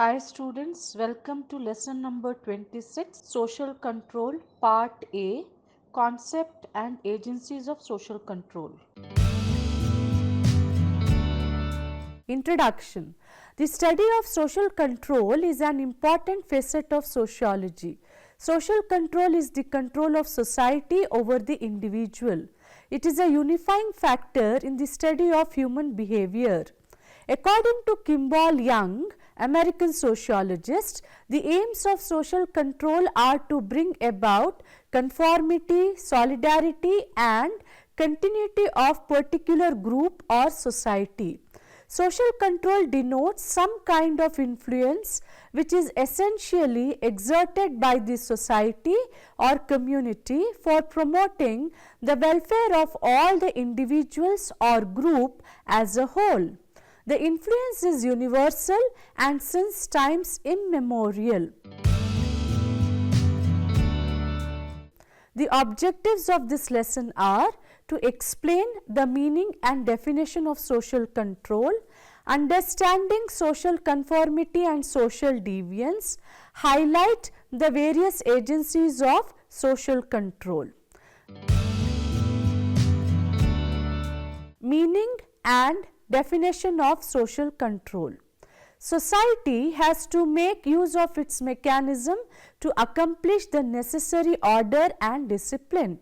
Hi students, welcome to lesson number 26, Social Control, Part A, Concept and Agencies of Social Control. Introduction. The study of social control is an important facet of sociology. Social control is the control of society over the individual. It is a unifying factor in the study of human behavior. According to Kimball Young, American sociologist, the aims of social control are to bring about conformity, solidarity and continuity of particular group or society. Social control denotes some kind of influence which is essentially exerted by the society or community for promoting the welfare of all the individuals or group as a whole. The influence is universal and since times immemorial. The objectives of this lesson are to explain the meaning and definition of social control, understanding social conformity and social deviance, highlight the various agencies of social control. Meaning and definition of social control. Society has to make use of its mechanism to accomplish the necessary order and discipline.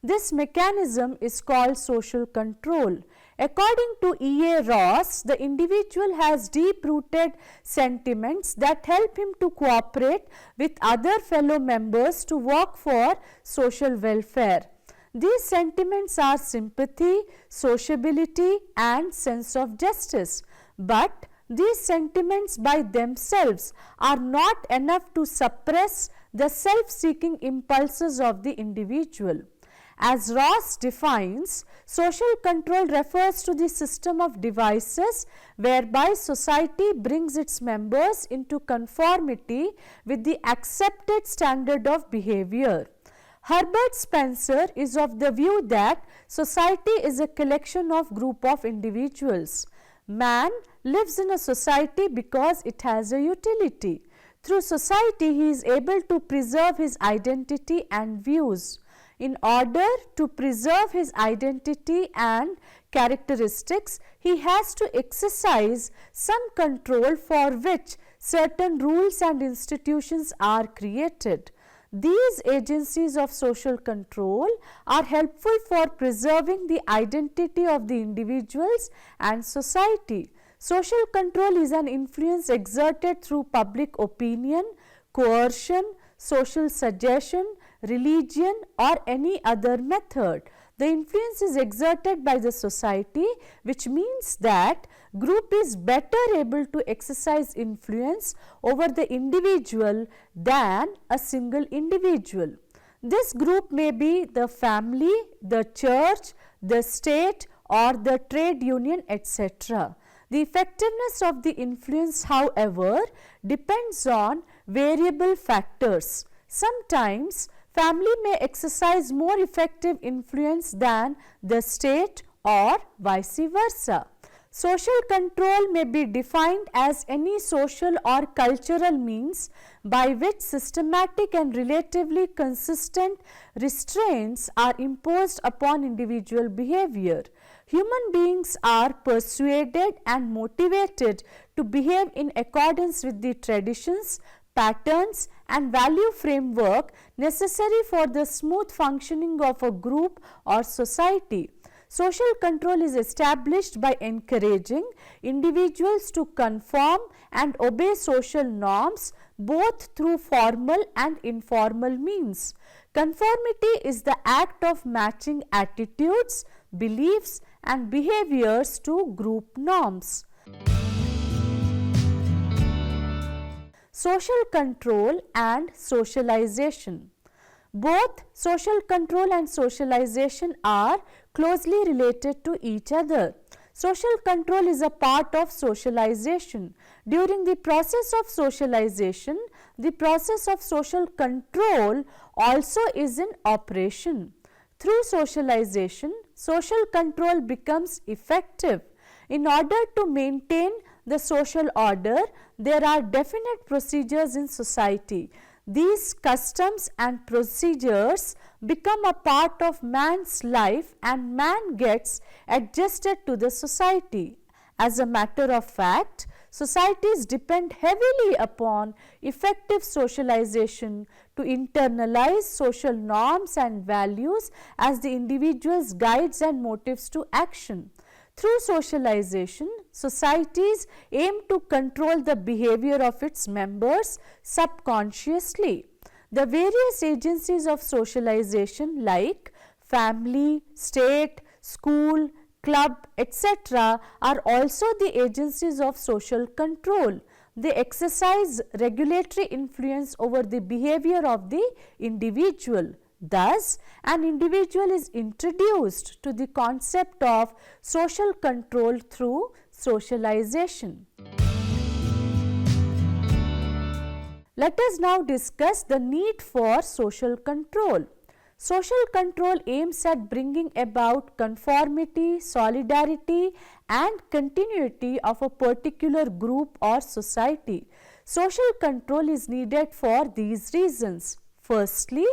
This mechanism is called social control. According to E.A. Ross, the individual has deep-rooted sentiments that help him to cooperate with other fellow members to work for social welfare. These sentiments are sympathy, sociability and sense of justice. But these sentiments by themselves are not enough to suppress the self-seeking impulses of the individual. As Ross defines, social control refers to the system of devices whereby society brings its members into conformity with the accepted standard of behavior. Herbert Spencer is of the view that society is a collection of group of individuals. Man lives in a society because it has a utility. Through society, he is able to preserve his identity and views. In order to preserve his identity and characteristics, he has to exercise some control for which certain rules and institutions are created. These agencies of social control are helpful for preserving the identity of the individuals and society. Social control is an influence exerted through public opinion, coercion, social suggestion, religion or any other method. The influence is exerted by the society, which means that group is better able to exercise influence over the individual than a single individual. This group may be the family, the church, the state or the trade union, etc. The effectiveness of the influence, however, depends on variable factors. Sometimes family may exercise more effective influence than the state or vice versa. Social control may be defined as any social or cultural means by which systematic and relatively consistent restraints are imposed upon individual behavior. Human beings are persuaded and motivated to behave in accordance with the traditions, patterns and value framework necessary for the smooth functioning of a group or society. Social control is established by encouraging individuals to conform and obey social norms both through formal and informal means. Conformity is the act of matching attitudes, beliefs and behaviors to group norms. Social control and socialization. Both social control and socialization are closely related to each other. Social control is a part of socialization. During the process of socialization, the process of social control also is in operation. Through socialization, social control becomes effective. In order to maintain the social order, there are definite procedures in society. These customs and procedures become a part of man's life and man gets adjusted to the society. As a matter of fact, societies depend heavily upon effective socialization to internalize social norms and values as the individual's guides and motives to action. Through socialization, societies aim to control the behavior of its members subconsciously. The various agencies of socialization like family, state, school, club, etc. are also the agencies of social control. They exercise regulatory influence over the behavior of the individual. Thus, an individual is introduced to the concept of social control through socialization. Let us now discuss the need for social control. Social control aims at bringing about conformity, solidarity and continuity of a particular group or society. Social control is needed for these reasons. Firstly,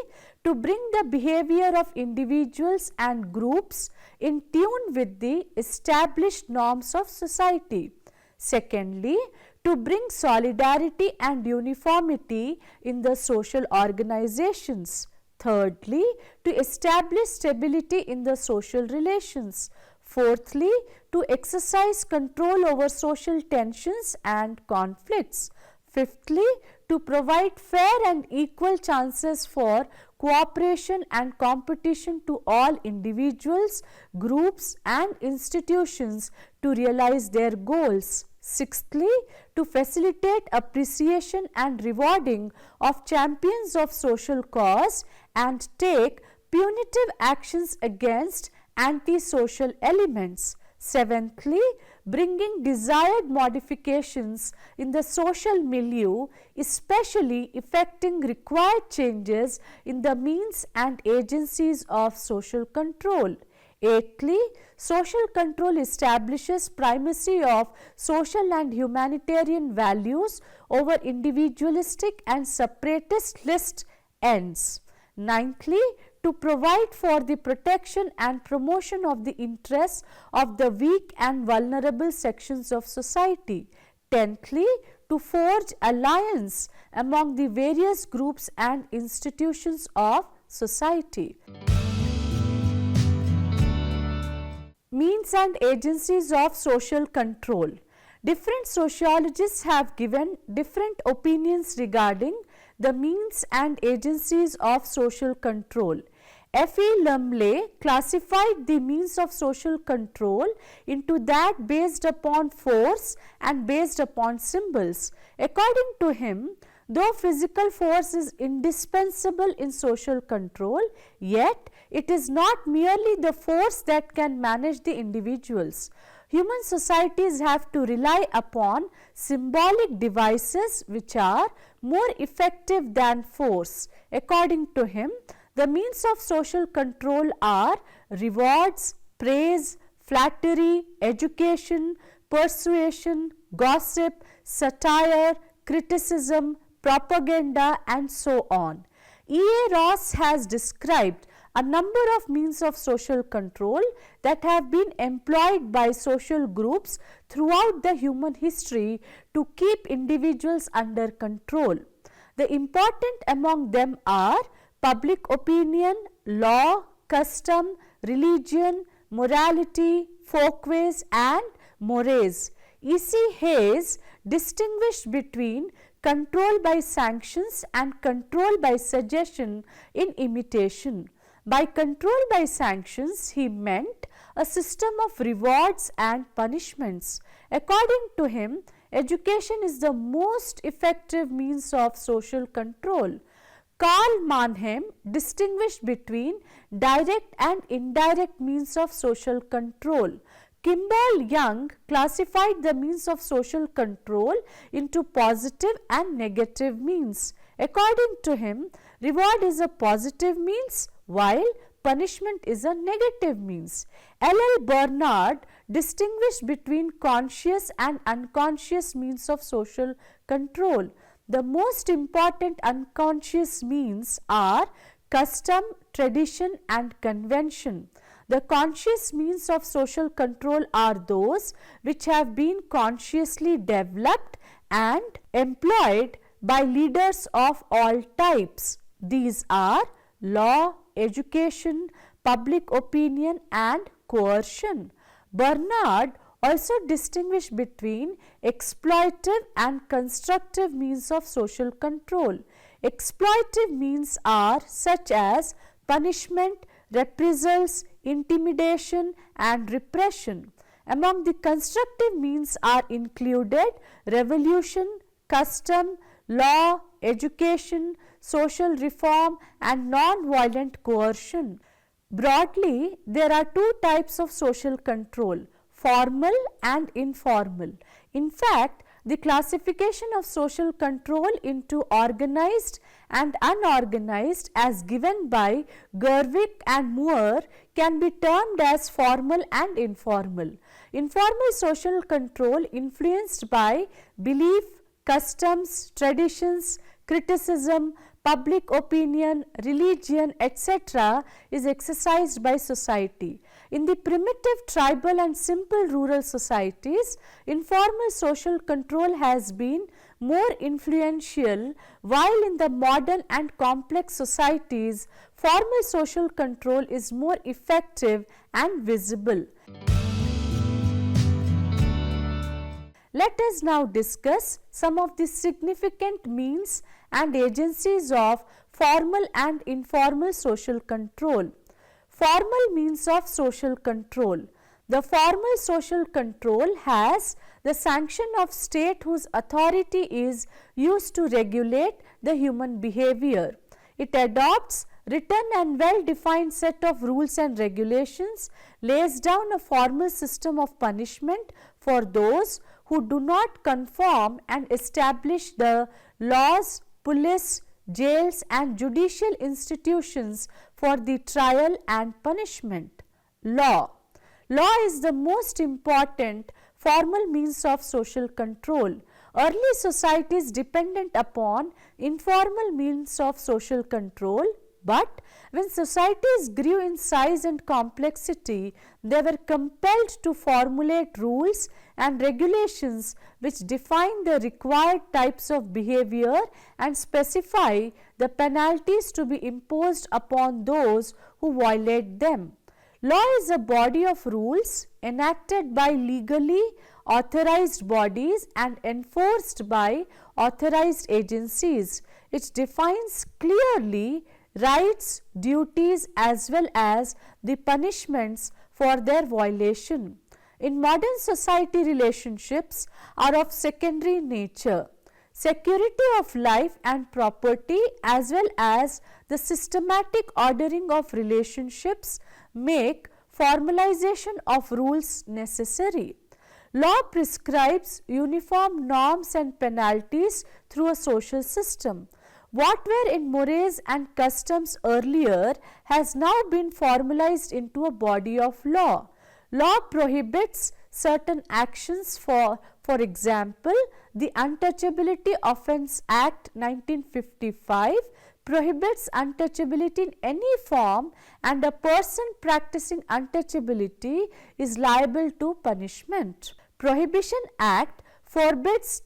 to bring the behavior of individuals and groups in tune with the established norms of society. Secondly, to bring solidarity and uniformity in the social organizations. Thirdly, to establish stability in the social relations. Fourthly, to exercise control over social tensions and conflicts. Fifthly, to provide fair and equal chances for cooperation and competition to all individuals, groups and institutions to realize their goals. Sixthly, to facilitate appreciation and rewarding of champions of social cause and take punitive actions against antisocial elements. Seventhly, bringing desired modifications in the social milieu, especially effecting required changes in the means and agencies of social control. Eighthly, social control establishes primacy of social and humanitarian values over individualistic and separatist ends. Ninthly, to provide for the protection and promotion of the interests of the weak and vulnerable sections of society. Tenthly, to forge alliance among the various groups and institutions of society. Means and agencies of social control. Different sociologists have given different opinions regarding the means and agencies of social control. F. E. Lumley classified the means of social control into that based upon force and based upon symbols. According to him, though physical force is indispensable in social control, yet it is not merely the force that can manage the individuals. Human societies have to rely upon symbolic devices which are more effective than force. According to him, the means of social control are rewards, praise, flattery, education, persuasion, gossip, satire, criticism, propaganda and so on. E. A. Ross has described a number of means of social control that have been employed by social groups throughout the human history to keep individuals under control. The important among them are public opinion, law, custom, religion, morality, folkways and mores. E. C. Hayes distinguished between control by sanctions and control by suggestion in imitation. By control by sanctions, he meant a system of rewards and punishments. According to him, education is the most effective means of social control. Karl Mannheim distinguished between direct and indirect means of social control. Kimball Young classified the means of social control into positive and negative means. According to him, reward is a positive means while punishment is a negative means. L. L. Bernard distinguish between conscious and unconscious means of social control. The most important unconscious means are custom, tradition and convention. The conscious means of social control are those which have been consciously developed and employed by leaders of all types. These are law, education, public opinion and coercion. Bernard also distinguished between exploitive and constructive means of social control. Exploitive means are such as punishment, reprisals, intimidation and repression. Among the constructive means are included revolution, custom, law, education, social reform and non-violent coercion. Broadly, there are two types of social control, formal and informal. In fact, the classification of social control into organized and unorganized as given by Gerwick and Moore can be termed as formal and informal. Informal social control influenced by belief, customs, traditions, criticism, public opinion, religion, etc. is exercised by society. In the primitive tribal and simple rural societies, informal social control has been more influential, while in the modern and complex societies, formal social control is more effective and visible. Let us now discuss some of the significant means and agencies of formal and informal social control. Formal means of social control. The formal social control has the sanction of state whose authority is used to regulate the human behavior. It adopts written and well-defined set of rules and regulations, lays down a formal system of punishment for those who do not conform and establish the laws, police, jails and judicial institutions for the trial and punishment. Law. Law is the most important formal means of social control. Early societies depended upon informal means of social control, but when societies grew in size and complexity, they were compelled to formulate rules and regulations which define the required types of behavior and specify the penalties to be imposed upon those who violate them. Law is a body of rules enacted by legally authorized bodies and enforced by authorized agencies. It defines clearly rights, duties as well as the punishments for their violation. In modern society, relationships are of secondary nature. Security of life and property as well as the systematic ordering of relationships make formalization of rules necessary. Law prescribes uniform norms and penalties through a social system. What were in mores and customs earlier has now been formalized into a body of law. Law prohibits certain actions for example, the Untouchability Offence Act 1955 prohibits untouchability in any form, and a person practicing untouchability is liable to punishment. Prohibition Act forbids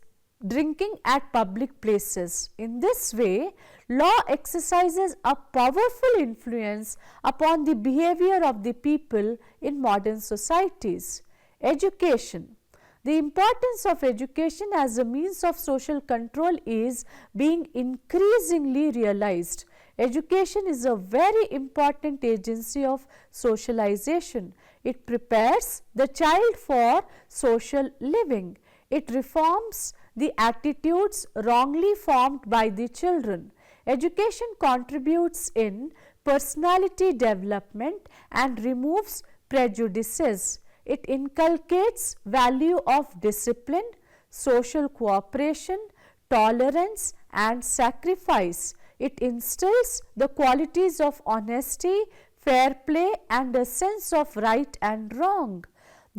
drinking at public places. In this way, law exercises a powerful influence upon the behavior of the people in modern societies. Education. The importance of education as a means of social control is being increasingly realized. Education is a very important agency of socialization. It prepares the child for social living. It reforms the attitudes wrongly formed by the children. Education contributes in personality development and removes prejudices. It inculcates value of discipline, social cooperation, tolerance and sacrifice. It instills the qualities of honesty, fair play and a sense of right and wrong.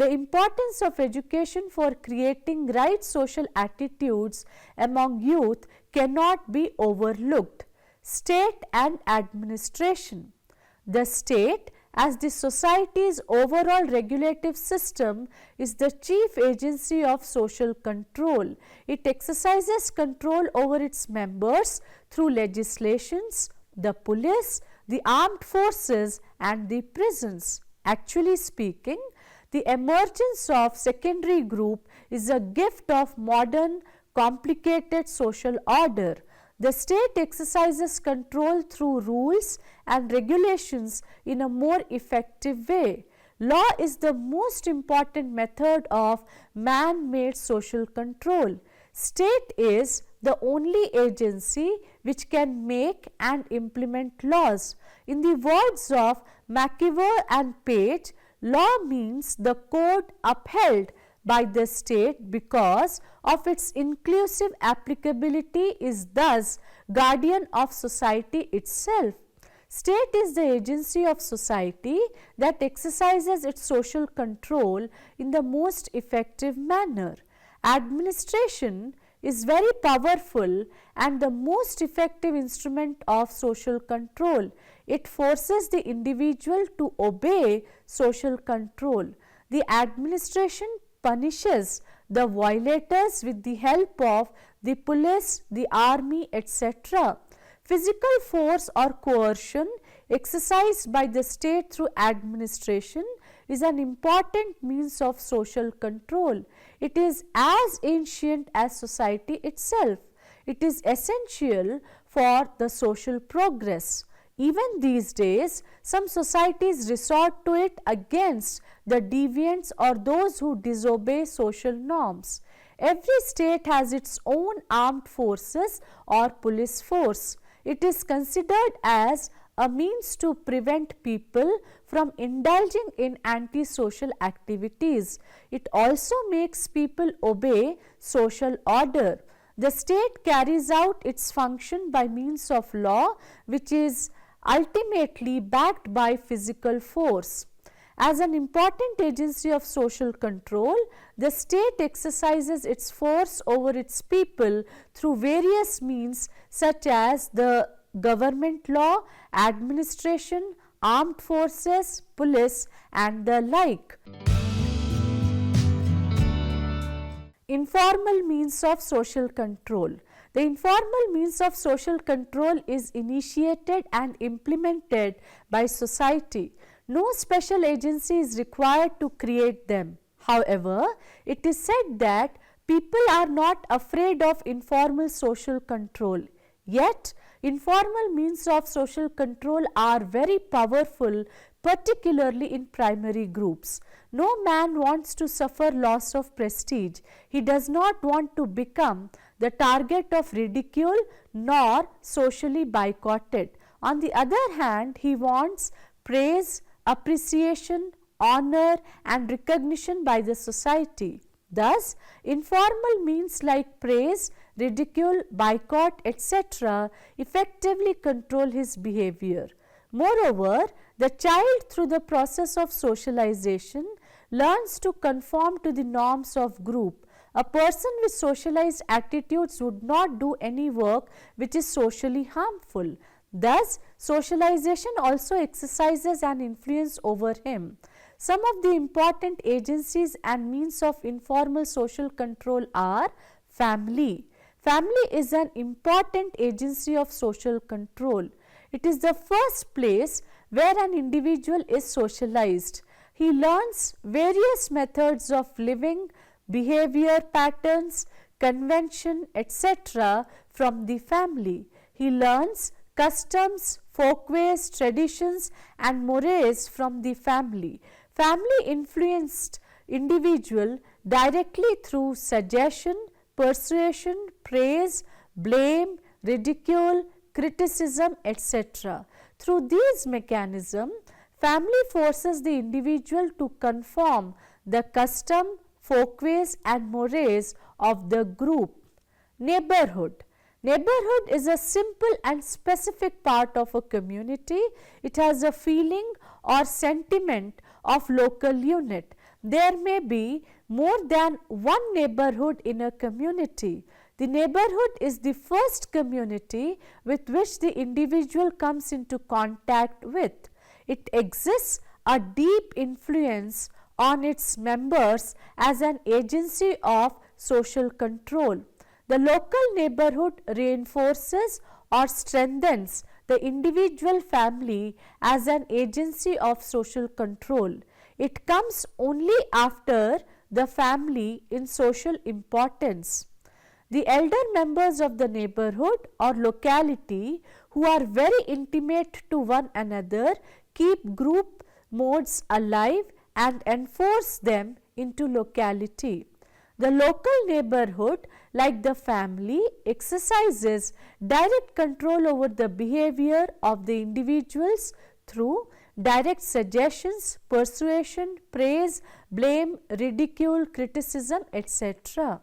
The importance of education for creating right social attitudes among youth cannot be overlooked. State and administration. The state, as the society's overall regulative system, is the chief agency of social control. It exercises control over its members through legislations, the police, the armed forces and the prisons. Actually speaking, the emergence of secondary group is a gift of modern complicated social order. The state exercises control through rules and regulations in a more effective way. Law is the most important method of man-made social control. State is the only agency which can make and implement laws. In the words of McIver and Page, law means the code upheld by the state because of its inclusive applicability is thus guardian of society itself. State is the agency of society that exercises its social control in the most effective manner. Administration is very powerful and the most effective instrument of social control. It forces the individual to obey social control. The administration punishes the violators with the help of the police, the army, etc. Physical force or coercion exercised by the state through administration is an important means of social control. It is as ancient as society itself. It is essential for the social progress. Even these days, some societies resort to it against the deviants or those who disobey social norms. Every state has its own armed forces or police force. It is considered as a means to prevent people from indulging in antisocial activities. It also makes people obey social order. The state carries out its function by means of law, which is ultimately backed by physical force. As an important agency of social control, the state exercises its force over its people through various means such as the government law, administration, armed forces, police and the like. Informal means of social control. The informal means of social control is initiated and implemented by society. No special agency is required to create them. However, it is said that people are not afraid of informal social control. Yet, informal means of social control are very powerful, particularly in primary groups. No man wants to suffer loss of prestige. He does not want to become the target of ridicule nor socially boycotted. On the other hand, he wants praise, appreciation, honor and recognition by the society. Thus, informal means like praise, ridicule, boycott, etc. effectively control his behavior. Moreover, the child through the process of socialization learns to conform to the norms of group. A person with socialized attitudes would not do any work which is socially harmful. Thus, socialization also exercises an influence over him. Some of the important agencies and means of informal social control are family. Family is an important agency of social control. It is the first place where an individual is socialized. He learns various methods of living, behavior patterns, convention, etc. from the family. He learns customs, folkways, traditions and mores from the family. Family influenced individual directly through suggestion, persuasion, praise, blame, ridicule, criticism, etc. Through these mechanisms, family forces the individual to conform the custom, folkways and mores of the group. Neighborhood. Neighborhood is a simple and specific part of a community. It has a feeling or sentiment of local unit. There may be more than one neighborhood in a community. The neighborhood is the first community with which the individual comes into contact with. It exerts a deep influence on its members as an agency of social control. The local neighborhood reinforces or strengthens the individual family as an agency of social control. It comes only after the family in social importance. The elder members of the neighborhood or locality who are very intimate to one another keep group modes alive and enforce them into locality. The local neighborhood, like the family, exercises direct control over the behavior of the individuals through direct suggestions, persuasion, praise, blame, ridicule, criticism, etc.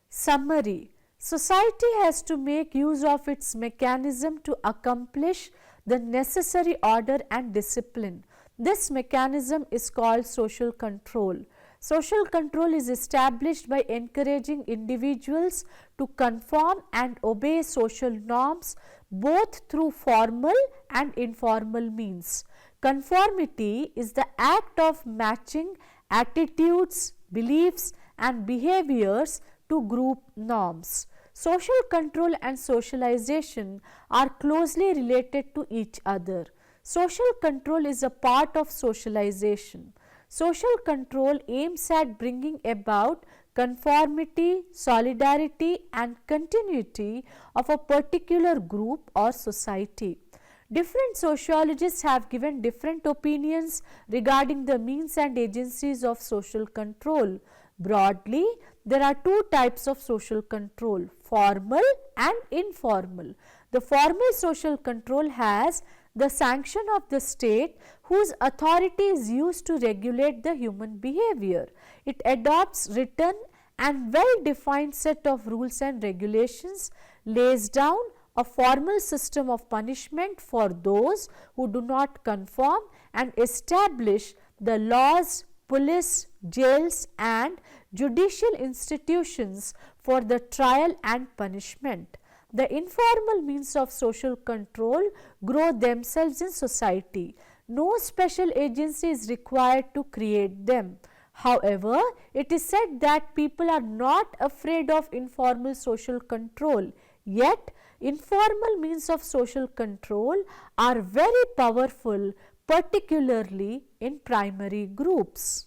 Summary: society has to make use of its mechanism to accomplish the necessary order and discipline. This mechanism is called social control. Social control is established by encouraging individuals to conform and obey social norms both through formal and informal means. Conformity is the act of matching attitudes, beliefs and behaviors to group norms. Social control and socialization are closely related to each other. Social control is a part of socialization. Social control aims at bringing about conformity, solidarity and continuity of a particular group or society. Different sociologists have given different opinions regarding the means and agencies of social control. Broadly, there are two types of social control: formal and informal. The formal social control has the sanction of the state, whose authority is used to regulate the human behavior. It adopts written and well defined set of rules and regulations, lays down a formal system of punishment for those who do not conform, and establish the laws, police, jails and judicial institutions for the trial and punishment. The informal means of social control grow themselves in society. No special agency is required to create them. However, it is said that people are not afraid of informal social control. Yet, informal means of social control are very powerful, particularly in primary groups.